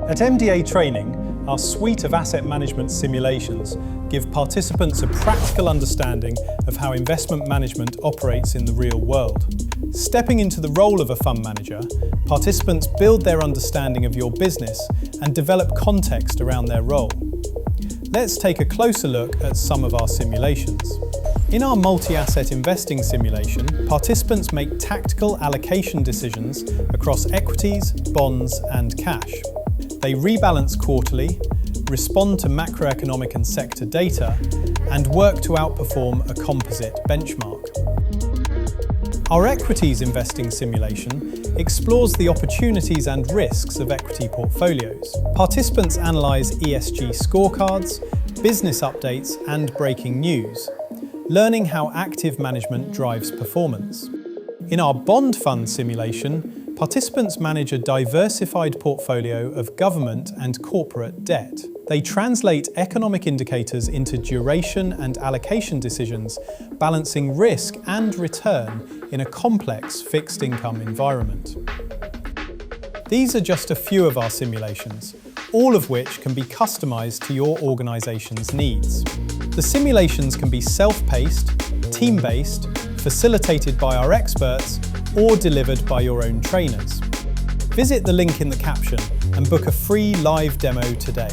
At MDA Training, our suite of asset management simulations give participants a practical understanding of how investment management operates in the real world. Stepping into the role of a fund manager, participants build their understanding of your business and develop context around their role. Let's take a closer look at some of our simulations. In our multi-asset investing simulation, participants make tactical allocation decisions across equities, bonds, and cash. They rebalance quarterly, respond to macroeconomic and sector data, and work to outperform a composite benchmark. Our equities investing simulation explores the opportunities and risks of equity portfolios. Participants analyse ESG scorecards, business updates, and breaking news, learning how active management drives performance. In our bond fund simulation, participants manage a diversified portfolio of government and corporate debt. They translate economic indicators into duration and allocation decisions, balancing risk and return in a complex fixed income environment. These are just a few of our simulations, all of which can be customized to your organization's needs. The simulations can be self-paced, team-based, facilitated by our experts, or delivered by your own trainers. Visit the link in the caption and book a free live demo today.